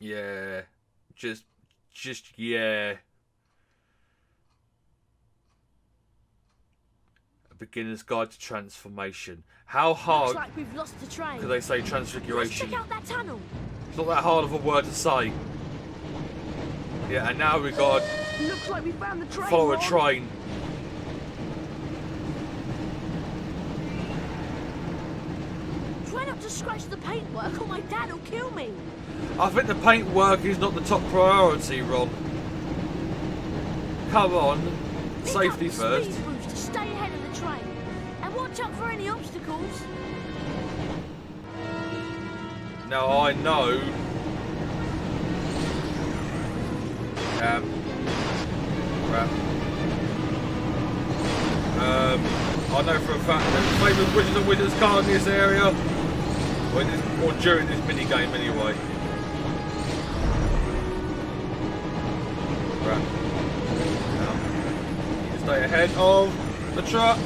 Yeah. Just yeah. A beginner's guide to transformation. How hard? Looks like we've lost the train. Could they say transfiguration? Let's check out that tunnel. It's not that hard of a word to say. Yeah, and now we've got to Looks like we found the train. follow a train. Try not to scratch the paintwork or my dad will kill me. I think the paintwork is not the top priority, Ron. Come on. Pick Safety up the first. speed boost to stay ahead of the train. And watch out for any obstacles. Now I know. Crap. I know for a fact that famous wizards and wizards can't in this area. Or during this mini game anyway. Right. Now, you stay ahead of the truck.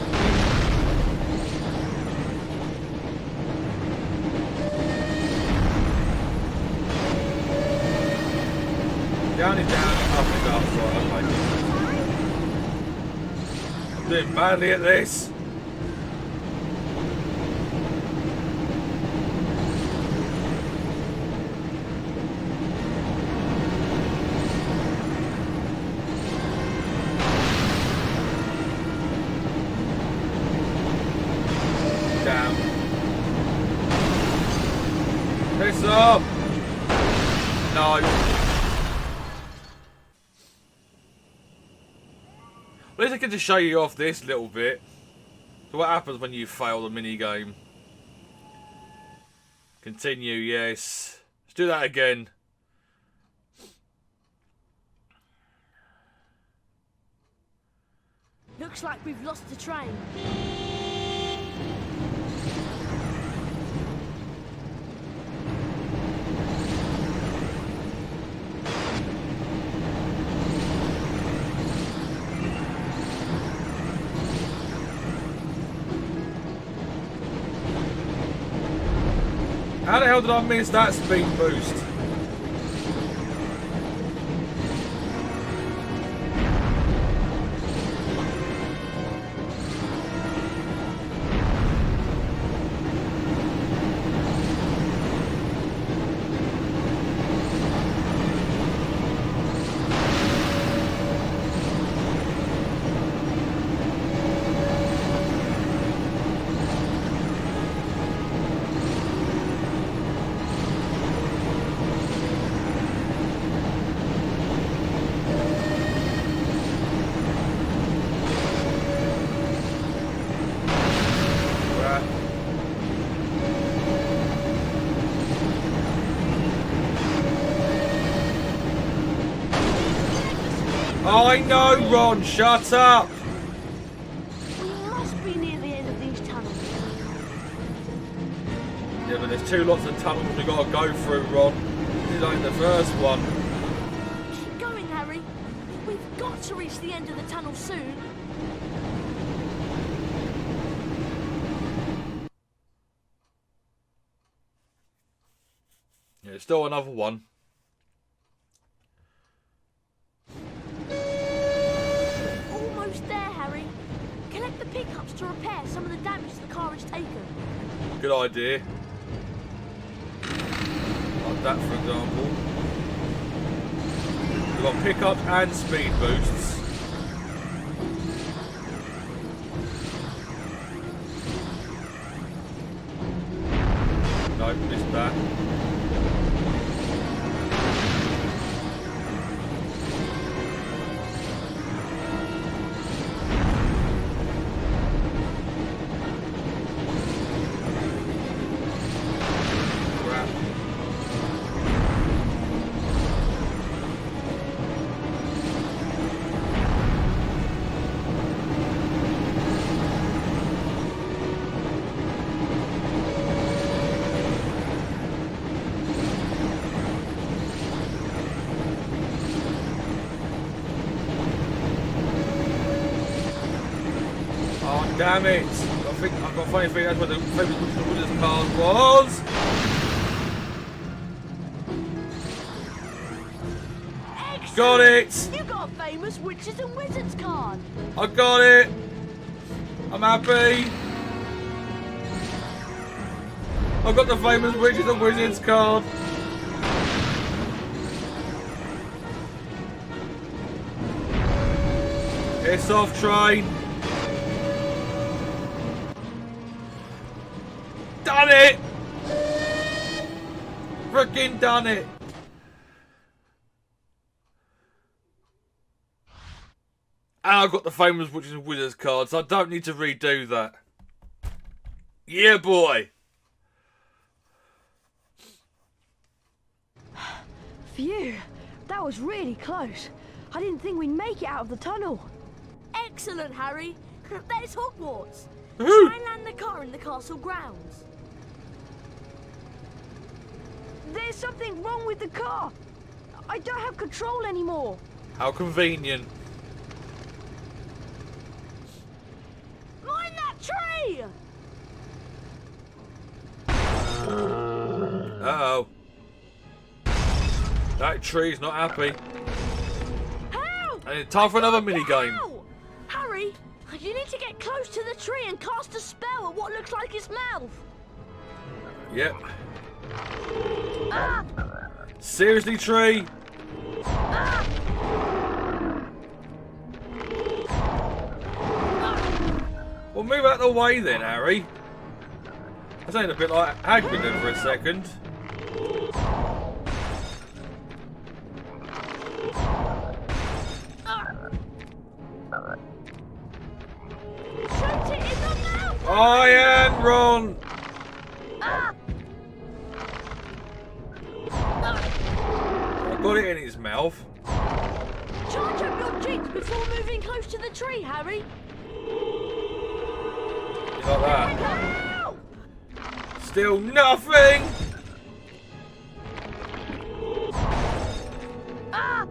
Down is down, up is up. Right, okay. I'm doing badly at this. Down. Piss off! No. At least I get to show you off this little bit. So what happens when you fail the mini game? Continue, yes. Let's do that again. Looks like we've lost the train. How the hell did I miss that speed boost? I know, Ron, shut up! We must be near the end of these tunnels. Yeah, but there's two lots of tunnels we've got to go through, Ron. This is only the first one. Keep going, Harry. We've got to reach the end of the tunnel soon. Yeah, still another one. Almost there, Harry. Collect the pickups to repair some of the damage the car has taken. Good idea. Like that, for example. We've got pickups and speed boosts. No, missed that. Damn it! I've got a funny feeling that's where the famous Wizard's card was. got it! You got a famous witches and wizards card. I got it! I'm happy! I got the famous witches and wizards card. It's off, train. Done it! Freaking done it! And I got the famous witches and wizards card, so I don't need to redo that. Yeah, boy! Phew, that was really close. I didn't think we'd make it out of the tunnel. Excellent, Harry. There's Hogwarts. Try and land the car in the castle grounds. There's something wrong with the car. I don't have control anymore. How convenient. Mind that tree! Uh-oh. That tree's not happy. Help! And it's time for another minigame. Ow! Harry, you need to get close to the tree and cast a spell at what looks like its mouth. Yep. Ah! Seriously, tree? Ah! Well, move out of the way then, Harry. I sounded a bit like Hagrid then for a second. Shoot it in the mouth! Iron Ron! Ah! I got it in his mouth. Charge up your jigs before moving close to the tree, Harry. Like that. Help! Still nothing! Ah!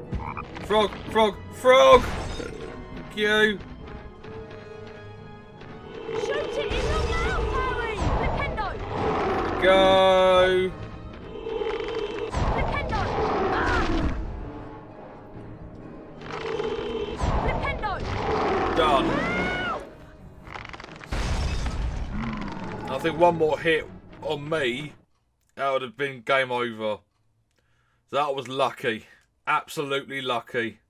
Frog, frog, frog! Thank you. Shoot it in the mouth, Harry! Flipendo! Go! Flipendo! Ah! Flipendo! Done. Help! I think one more hit on me, that would have been game over. That was lucky. Absolutely lucky.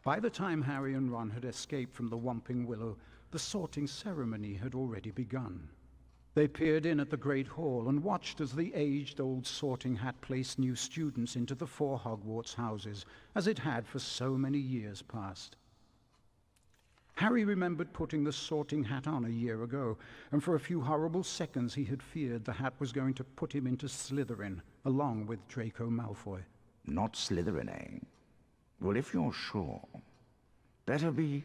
By the time Harry and Ron had escaped from the Whomping Willow, the sorting ceremony had already begun. They peered in at the Great Hall and watched as the aged-old sorting hat placed new students into the 4 Hogwarts houses, as it had for so many years past. Harry remembered putting the sorting hat on a year ago, and for a few horrible seconds he had feared the hat was going to put him into Slytherin, along with Draco Malfoy. Not Slytherin, eh? Well, if you're sure, better be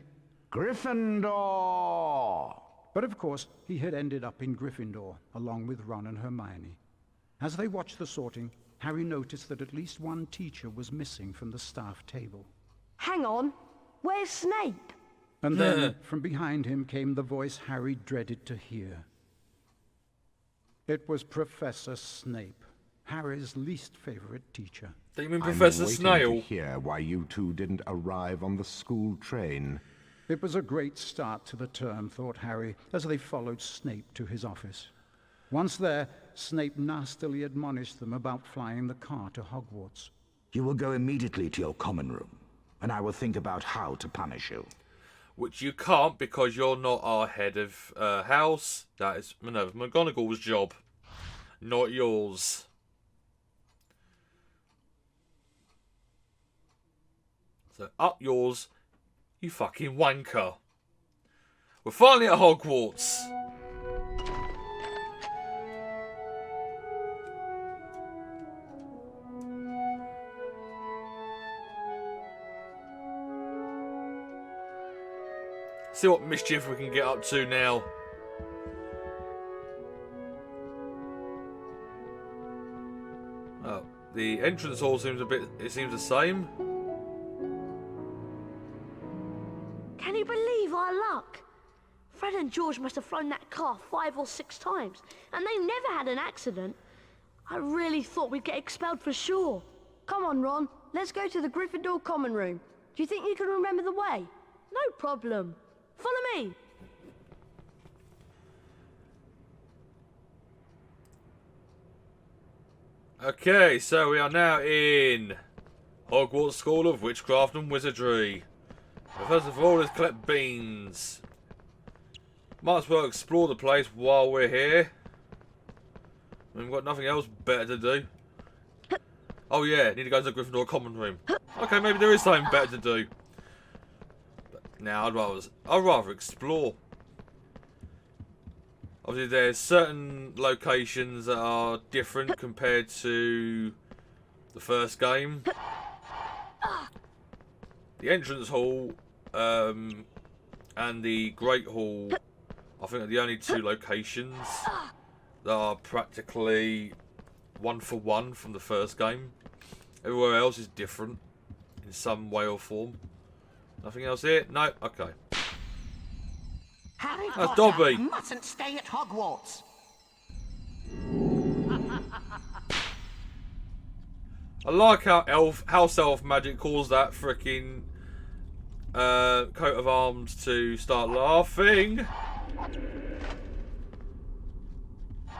Gryffindor! But of course, he had ended up in Gryffindor, along with Ron and Hermione. As they watched the sorting, Harry noticed that at least one teacher was missing from the staff table. Hang on, where's Snape? And then, from behind him came the voice Harry dreaded to hear. It was Professor Snape, Harry's least favorite teacher. Do you mean I'm Professor waiting Snail? to hear why you two didn't arrive on the school train. It was a great start to the term, thought Harry, as they followed Snape to his office. Once there, Snape nastily admonished them about flying the car to Hogwarts. You will go immediately to your common room, and I will think about how to punish you. Which you can't because you're not our head of house. That is Minerva McGonagall's job, not yours. So up yours, you fucking wanker. We're finally at Hogwarts. See what mischief we can get up to now. Oh, the entrance hall seems it seems the same. Can you believe our luck? Fred and George must have flown that car 5 or 6 times, and they never had an accident. I really thought we'd get expelled for sure. Come on, Ron. Let's go to the Gryffindor common room. Do you think you can remember the way? No problem. Follow me. Okay, so we are now in Hogwarts School of Witchcraft and Wizardry. So first of all, let's collect beans. Might as well explore the place while we're here. We've got nothing else better to do. Oh yeah, need to go to the Gryffindor common room. Okay, maybe there is something better to do. But now I'd rather explore. Obviously, there's certain locations that are different compared to the first game. The entrance hall and the Great Hall, I think, are the only two locations that are practically one for one from the first game. Everywhere else is different in some way or form. Nothing else here? No? Okay. Harry That's Potter Dobby. mustn't stay at Hogwarts. I like how House Elf Magic calls that frickin' coat of arms to start laughing.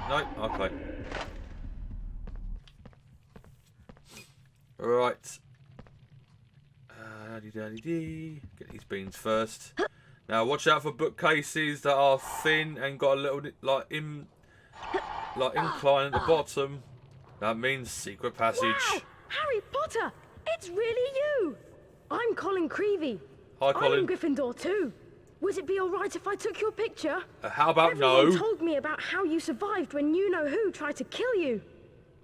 No? Okay. Right. Daddy. Get these beans first. Now watch out for bookcases that are thin and got a little incline at the bottom. That means secret passage. Wow! Harry Potter! It's really you! I'm Colin Creevy. Hi, Colin. I'm in Gryffindor too. Would it be alright if I took your picture? How about Everyone no? told me about how you survived when you-know-who tried to kill you.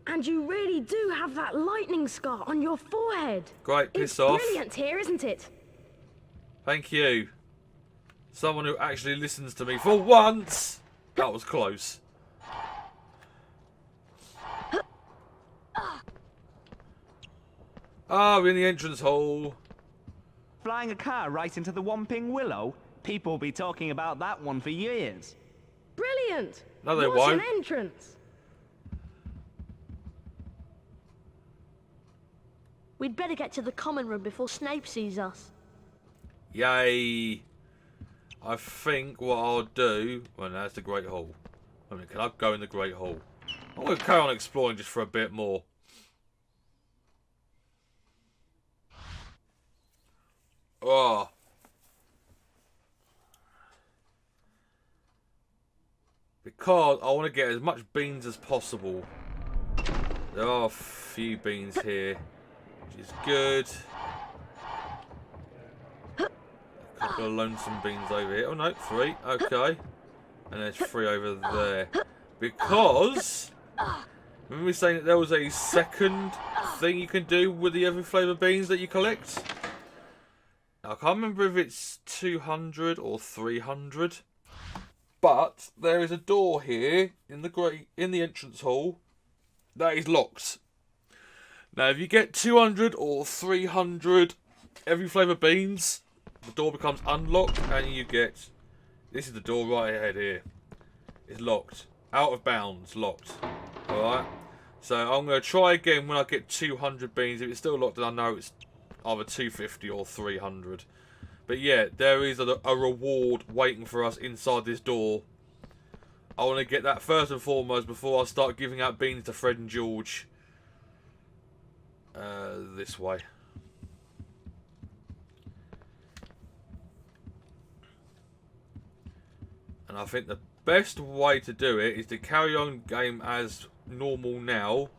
And you really do have that lightning scar on your forehead. Great, piss It's off. brilliant here, isn't it? Thank you. Someone who actually listens to me for once. That was close. Ah, we're in the entrance hall. Flying a car right into the Whomping Willow? People will be talking about that one for years. Brilliant! No, they What won't. an entrance! We'd better get to the common room before Snape sees us. Yay. I think what I'll do... Well, that's the Great Hall. I mean, can I go in the Great Hall? I'm going to carry on exploring just for a bit more. Oh. Because I want to get as much beans as possible. There are a few beans here, which is good. A couple of lonesome beans over here. Oh no, 3. Okay. And there's 3 over there. Because... Remember me saying that there was a second thing you can do with the every flavour beans that you collect? Now, I can't remember if it's 200 or 300. But there is a door here in the entrance hall that is locked. Now, if you get 200 or 300 every flavour beans, the door becomes unlocked and you get... This is the door right ahead here. It's locked. Out of bounds, locked. Alright? So I'm going to try again when I get 200 beans. If it's still locked, then I know it's either 250 or 300. But yeah, there is a reward waiting for us inside this door. I want to get that first and foremost before I start giving out beans to Fred and George. This way. And I think the best way to do it is to carry on game as normal now.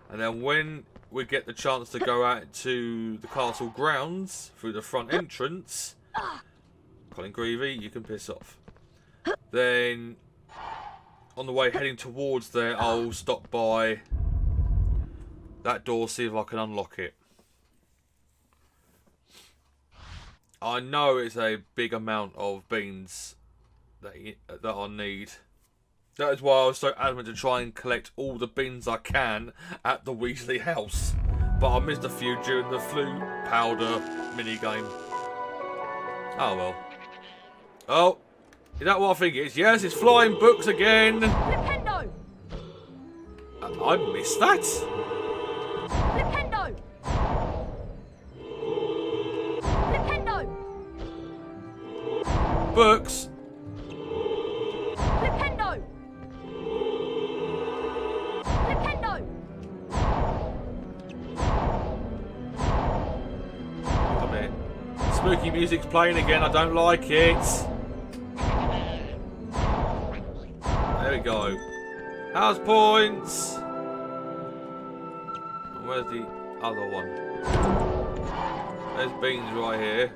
And then when we get the chance to go out to the castle grounds through the front entrance, Colin Greevy, you can piss off. Then on the way heading towards there, I'll stop by that door, see if I can unlock it. I know it's a big amount of beans that I need. That is why I was so adamant to try and collect all the beans I can at the Weasley house. But I missed a few during the flu powder minigame. Oh well. Oh, is that what I think it is? Yes, it's flying books again. Flipendo! I missed that. Flipendo! Flipendo! Books. Flipendo! Flipendo! Come here. Spooky music's playing again. I don't like it. There we go. House points. Where's the other one? There's beans right here.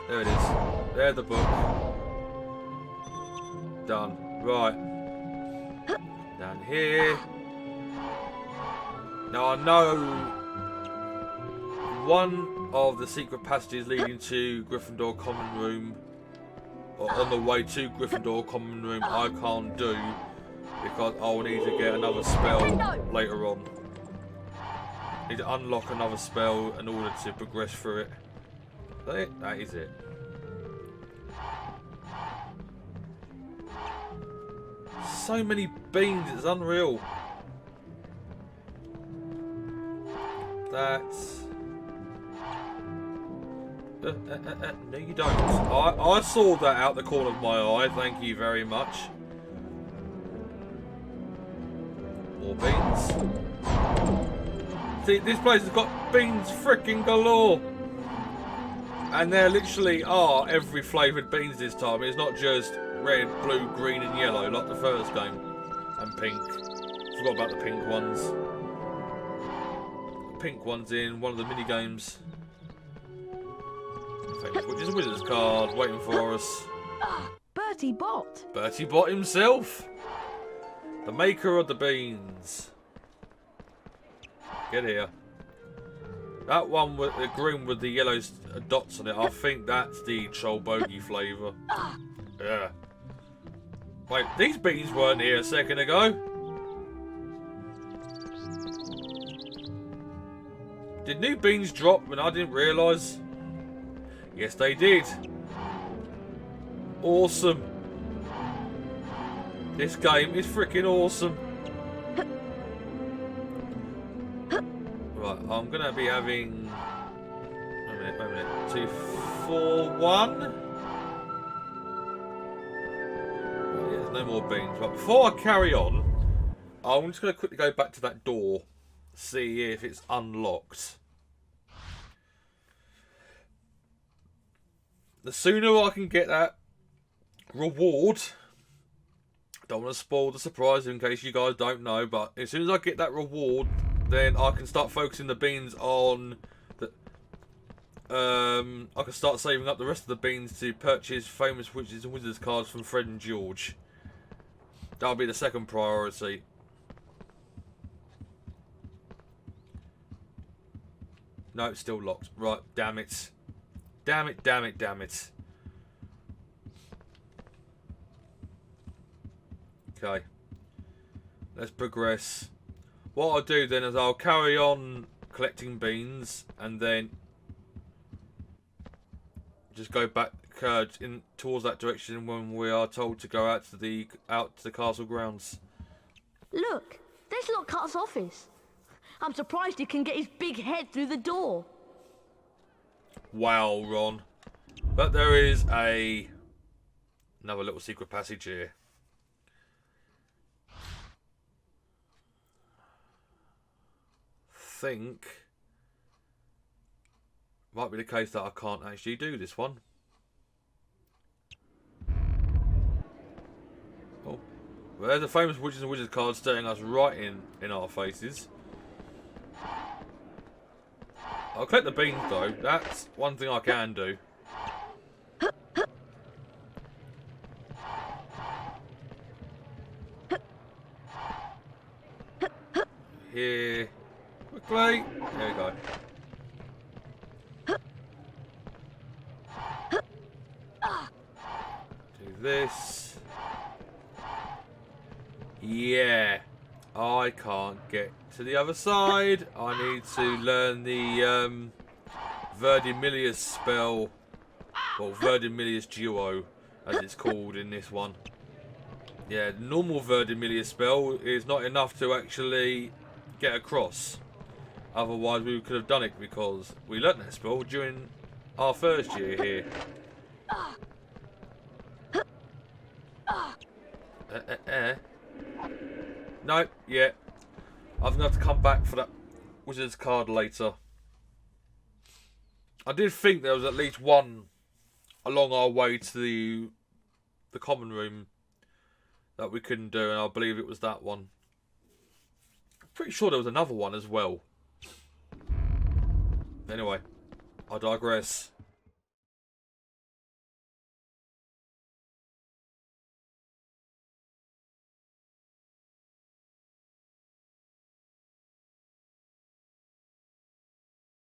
There it is. There's the book. Done. Right. Down here. Now I know one of the secret passages leading to Gryffindor Common Room, or on the way to Gryffindor Common Room, I can't do because I'll need to get another spell later on. Need to unlock another spell in order to progress through it. Is that it? That is it. So many beans, it's unreal. That's... no, you don't. I saw that out the corner of my eye. Thank you very much. More beans. See, this place has got beans freaking galore. And there literally are every flavoured beans this time. It's not just red, blue, green and yellow like the first game. And pink. Forgot about the pink ones. Pink ones in one of the mini games. Which is a Wizard's card waiting for us. Bertie Bott. Bertie Bott himself. The maker of the beans. Get here. That one with the green with the yellow dots on it, I think that's the Troll Bogey flavour. Yeah. Wait, these beans weren't here a second ago. Did new beans drop when I didn't realise? Yes, they did. Awesome. This game is freaking awesome. Right, I'm going to be having... Wait a minute. 2, 4, 1. Oh, yeah, there's no more beans. But before I carry on, I'm just going to quickly go back to that door. See if it's unlocked. The sooner I can get that reward, I don't want to spoil the surprise in case you guys don't know, but as soon as I get that reward, then I can start focusing the beans on the... I can start saving up the rest of the beans to purchase famous witches and wizards cards from Fred and George. That'll be the second priority. No, it's still locked. Right, damn it. Damn it, damn it, damn it. Okay. Let's progress. What I'll do then is I'll carry on collecting beans and then just go back in towards that direction when we are told to go out to the castle grounds. Look, there's Lockhart's office. I'm surprised he can get his big head through the door. Wow, Ron. But there is another little secret passage here. Think might be the case that I can't actually do this one. Oh, well, there's a famous Witches and Wizards card staring us right in our faces. I'll collect the beans though. That's one thing I can do. Here. Quickly. There we go. Do this. Yeah. I can't get to the other side. I need to learn the Verdimillious spell. Well, Verdimillious duo. as it's called in this one. Yeah, the normal Verdimillia spell is not enough to actually get across. Otherwise we could have done it, because we learnt that spell during our first year here. No, yeah. I'm going to have to come back for that wizard's card later. I did think there was at least one along our way to the common room that we couldn't do, and I believe it was that one. I'm pretty sure there was another one as well. Anyway, I digress.